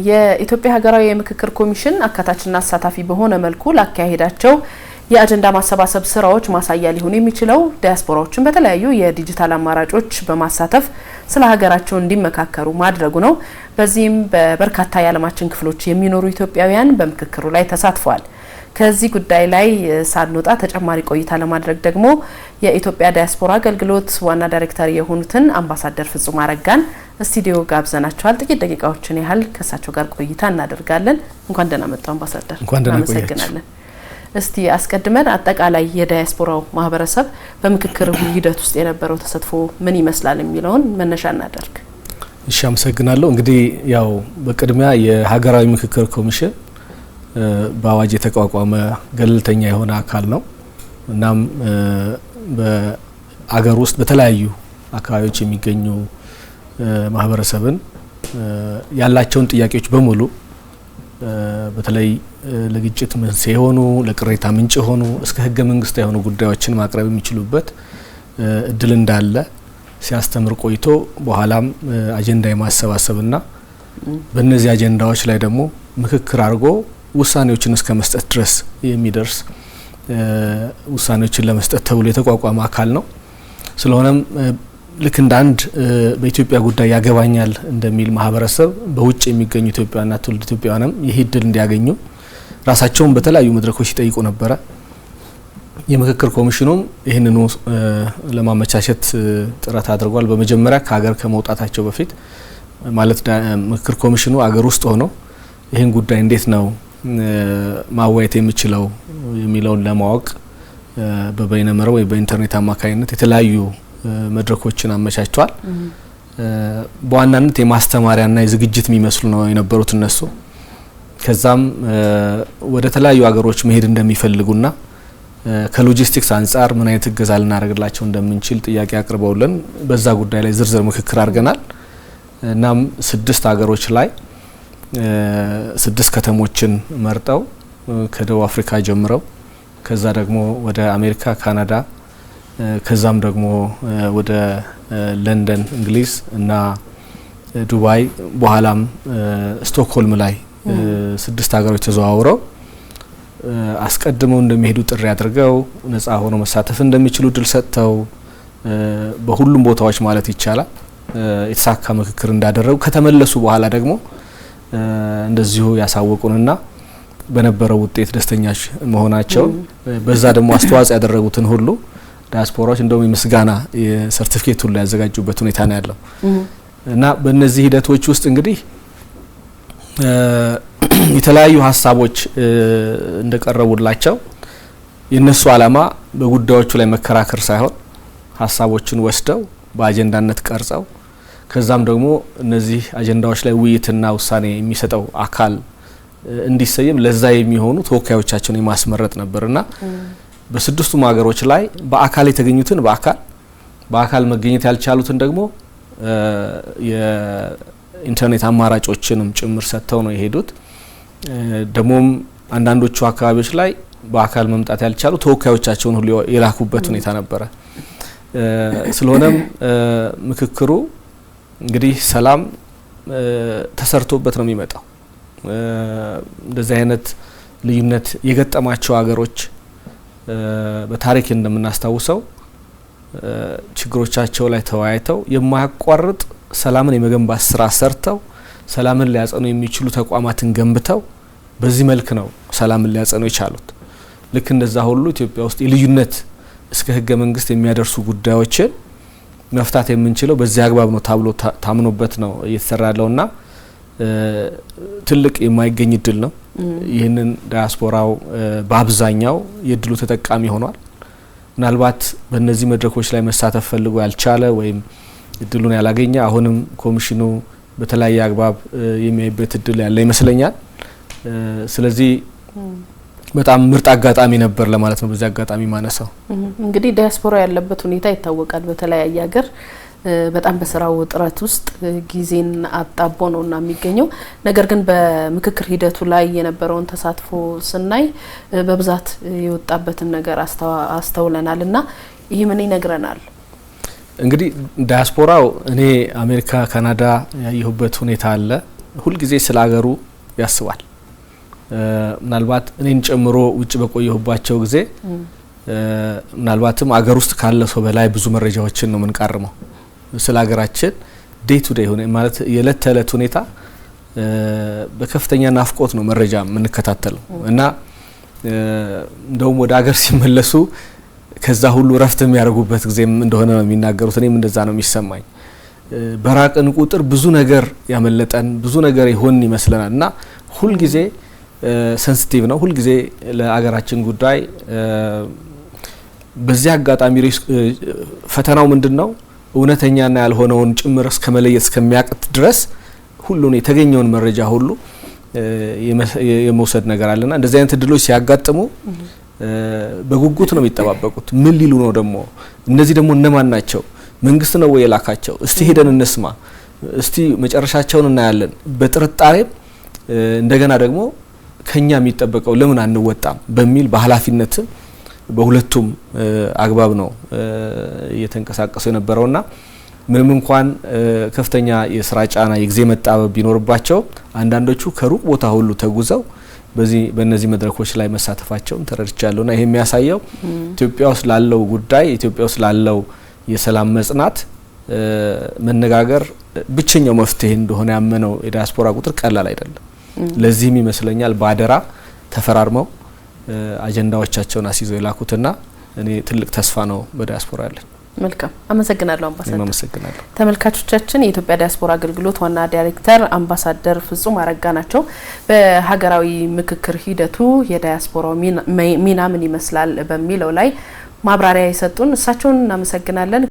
የኢትዮጵያ ሀገራዊ የምክክር ኮሚሽን አካታችና አሳታፊ በሆነ መልኩ ላካሄዳቸው የአጀንዳ ማሰባሰብ ስራዎች ማሳያ ሊሆን የሚችለው ዲያስፖራዎችን በተለያዩ የዲጂታል አማራጮች በማሳተፍ ስለ ሀገራቸው እንዲመካከሩ ማድረጉ ነው። በዚህም በበርካታ የዓለማችን ክፍሎች የሚኖሩ ኢትዮጵያውያን በምክክሩ ላይ ተሳትፈዋል። ከዚህ ጉዳይ ላይ ሳንወጣ ተጨማሪ ቆይታ ለማድረግ ደግሞ የኢትዮጵያ ዲያስፖራ አገልግሎት ዋና ዳይሬክተር የሆኑትን አምባሳደር ፍጹም አረጋን ስቱዲዮ ጋብዘናቸዋል። ጥቂት ደቂቃዎችን ያህል ከሳቸው ጋር ቆይታ እናደርጋለን። እንኳን ደህና መጡ አምባሳደር። እናመሰግናለን። እስቲ አስቀድመን አጠቃላይ የዲያስፖራው ማህበረሰብ በምክክር ሂደት ውስጥ የነበረው ተሳትፎ ምን ይመስላል የሚለውን መነሻ እናደርግ። እሺ፣ አመሰግናለሁ። እንግዲህ ያው በቅድሚያ የሀገራዊ ምክክር ኮሚሽን በአዋጅ የተቋቋመ ገለልተኛ የሆነ አካል ነው። እናም በአገር ውስጥ በተለያዩ አካባቢዎች የሚገኙ ማህበረሰብን ያላቸውን ጥያቄዎች በሙሉ በተለይ ለግጭት መንስኤ የሆኑ ለቅሬታ ምንጭ የሆኑ እስከ ህገ መንግስታዊ የሆኑ ጉዳዮችን ማቅረብ የሚችሉበት እድል እንዳለ ሲያስተምር ቆይቶ በኋላም አጀንዳ የማሰባሰብና በእነዚህ አጀንዳዎች ላይ ደግሞ ምክክር አድርጎ ውሳኔዎችን እስከ መስጠት ድረስ የሚደርስ ውሳኔዎችን ለመስጠት ተብሎ የተቋቋመ አካል ነው። ስለሆነም ልክ እንደ አንድ በኢትዮጵያ ጉዳይ ያገባኛል እንደሚል ማህበረሰብ በውጭ የሚገኙ ኢትዮጵያውያንና ትውልደ ኢትዮጵያውያንም ይህ እድል እንዲያገኙ ራሳቸውን በተለያዩ መድረኮች ይጠይቁ ነበረ። የምክክር ኮሚሽኑም ይህንኑ ለማመቻቸት ጥረት አድርጓል። በመጀመሪያ ከሀገር ከመውጣታቸው በፊት ማለት ምክክር ኮሚሽኑ አገር ውስጥ ሆኖ ይህን ጉዳይ እንዴት ነው ማወያየት የሚችለው የሚለውን ለማወቅ በበይነ መረብ ወይ በኢንተርኔት አማካኝነት የተለያዩ መድረኮችን አመቻችቷል። በዋናነት የማስተማሪያና የዝግጅት የሚመስሉ ነው የነበሩት እነሱ። ከዛም ወደ ተለያዩ ሀገሮች መሄድ እንደሚፈልጉና ከሎጂስቲክስ አንጻር ምን አይነት እገዛ ልናደርግላቸው እንደምንችል ጥያቄ አቅርበውልን በዛ ጉዳይ ላይ ዝርዝር ምክክር አድርገናል። እናም 6 ሀገሮች ላይ 6 ከተሞችን መርጠው ከደቡብ አፍሪካ ጀምረው ከዛ ደግሞ ወደ አሜሪካ፣ ካናዳ ከዛም ደግሞ ወደ ለንደን እንግሊዝ እና ዱባይ በኋላም ስቶክሆልም ላይ 6 ሀገሮች ተዘዋውረው አስቀድመው እንደሚሄዱ ጥሪ አድርገው ነፃ ሆነው መሳተፍ እንደሚችሉ ድል ሰጥተው በሁሉም ቦታዎች ማለት ይቻላል የተሳካ ምክክር እንዳደረጉ ከተመለሱ በኋላ ደግሞ እንደዚሁ ያሳወቁንና በነበረው ውጤት ደስተኛች መሆናቸው በዛ ደግሞ አስተዋጽኦ ያደረጉትን ሁሉ ዲያስፖራዎች እንደውም የምስጋና የሰርቲፊኬት ሁሉ ያዘጋጁበት ሁኔታ ነው ያለው እና በእነዚህ ሂደቶች ውስጥ እንግዲህ የተለያዩ ሀሳቦች እንደቀረቡላቸው የነሱ ዓላማ በጉዳዮቹ ላይ መከራከር ሳይሆን ሀሳቦችን ወስደው በአጀንዳነት ቀርጸው ከዛም ደግሞ እነዚህ አጀንዳዎች ላይ ውይይትና ውሳኔ የሚሰጠው አካል እንዲሰየም ለዛ የሚሆኑ ተወካዮቻቸውን የማስመረጥ ነበርና በ6ቱም ሀገሮች ላይ በአካል የተገኙትን በአካል መገኘት ያልቻሉትን ደግሞ የኢንተርኔት አማራጮችንም ጭምር ሰጥተው ነው የሄዱት። ደግሞም አንዳንዶቹ አካባቢዎች ላይ በአካል መምጣት ያልቻሉ ተወካዮቻቸውን ሁሉ የላኩበት ሁኔታ ነበረ። ስለሆነም ምክክሩ እንግዲህ ሰላም ተሰርቶበት ነው የሚመጣው። እንደዚህ አይነት ልዩነት የገጠማቸው ሀገሮች በታሪክ እንደምናስታውሰው ችግሮቻቸው ላይ ተወያይተው የማያቋርጥ ሰላምን የመገንባት ስራ ሰርተው ሰላምን ሊያጸኑ የሚችሉ ተቋማትን ገንብተው በዚህ መልክ ነው ሰላምን ሊያጸኑ የቻሉት። ልክ እንደዛ ሁሉ ኢትዮጵያ ውስጥ የልዩነት እስከ ህገ መንግስት የሚያደርሱ ጉዳዮችን መፍታት የምንችለው በዚህ አግባብ ነው ታብሎ ታምኖበት ነው እየተሰራ ያለውና ትልቅ የማይገኝ እድል ነው። ይህንን ዲያስፖራው በአብዛኛው የድሉ ተጠቃሚ ሆኗል። ምናልባት በእነዚህ መድረኮች ላይ መሳተፍ ፈልጎ ያልቻለ ወይም እድሉን ያላገኘ አሁንም ኮሚሽኑ በተለያየ አግባብ የሚያይበት እድል ያለ ይመስለኛል። ስለዚህ በጣም ምርጥ አጋጣሚ ነበር ለማለት ነው። በዚህ አጋጣሚ ማነሳው እንግዲህ ዲያስፖራ ያለበት ሁኔታ ይታወቃል። በተለያየ ሀገር በጣም በስራው ጥረት ውስጥ ጊዜን አጣቦ ነውና የሚገኘው። ነገር ግን በምክክር ሂደቱ ላይ የነበረውን ተሳትፎ ስናይ በብዛት የወጣበትን ነገር አስተውለናልና ይሄ ምን ይነግረናል? እንግዲህ ዲያስፖራው እኔ አሜሪካ ካናዳ ያየሁበት ሁኔታ አለ። ሁሉ ጊዜ ስለ ሀገሩ ያስባል። ምናልባት እኔን ጨምሮ ውጭ በቆየሁባቸው ጊዜ ምናልባትም አገር ውስጥ ካለ ሰው በላይ ብዙ መረጃዎችን ነው የምንቃርመው ስለ ሀገራችን ዴይ ቱ ዴይ ሆነ ማለት የዕለት ተዕለት ሁኔታ በከፍተኛ ናፍቆት ነው መረጃ የምንከታተለው እና እንደውም ወደ ሀገር ሲመለሱ ከዛ ሁሉ ረፍት የሚያደርጉበት ጊዜም እንደሆነ ነው የሚናገሩት። እኔም እንደዛ ነው የሚሰማኝ። በራቅን ቁጥር ብዙ ነገር ያመለጠን ብዙ ነገር ይሆን ይመስለናል እና ሁሉ ጊዜ ሴንሲቲቭ ነው ሁሉ ጊዜ ለሀገራችን ጉዳይ። በዚህ አጋጣሚ ፈተናው ምንድነው እውነተኛና ያልሆነውን ጭምር እስከመለየት እስከሚያቅት ድረስ ሁሉን የተገኘውን መረጃ ሁሉ የመውሰድ ነገር አለና እንደዚህ አይነት እድሎች ሲያጋጥሙ በጉጉት ነው የሚጠባበቁት። ምን ሊሉ ነው ደግሞ እነዚህ ደግሞ እነማን ናቸው? መንግስት ነው ወይ የላካቸው? እስቲ ሄደን እንስማ፣ እስቲ መጨረሻቸውን እናያለን። በጥርጣሬ እንደገና ደግሞ ከኛ የሚጠበቀው ለምን አንወጣም በሚል በኃላፊነት በሁለቱም አግባብ ነው እየተንቀሳቀሱ የነበረውና ምንም እንኳን ከፍተኛ የስራ ጫና የጊዜ መጣበብ ቢኖርባቸው አንዳንዶቹ ከሩቅ ቦታ ሁሉ ተጉዘው በእነዚህ መድረኮች ላይ መሳተፋቸውን ተረድቻለሁና ይሄ የሚያሳየው ኢትዮጵያ ውስጥ ላለው ጉዳይ ኢትዮጵያ ውስጥ ላለው የሰላም መጽናት መነጋገር ብቸኛው መፍትሄ እንደሆነ ያመነው የዲያስፖራ ቁጥር ቀላል አይደለም። ለዚህም ይመስለኛል ባደራ ተፈራርመው አጀንዳዎቻቸውን አስይዘው የላኩትና እኔ ትልቅ ተስፋ ነው በዲያስፖራ ያለን። መልካም አመሰግናለሁ አምባሳደር። አመሰግናለሁ። ተመልካቾቻችን የኢትዮጵያ ዲያስፖራ አገልግሎት ዋና ዳይሬክተር አምባሳደር ፍጹም አረጋ ናቸው። በሀገራዊ ምክክር ሂደቱ የዲያስፖራው ሚና ምን ይመስላል በሚለው ላይ ማብራሪያ የሰጡን እሳቸውን እናመሰግናለን።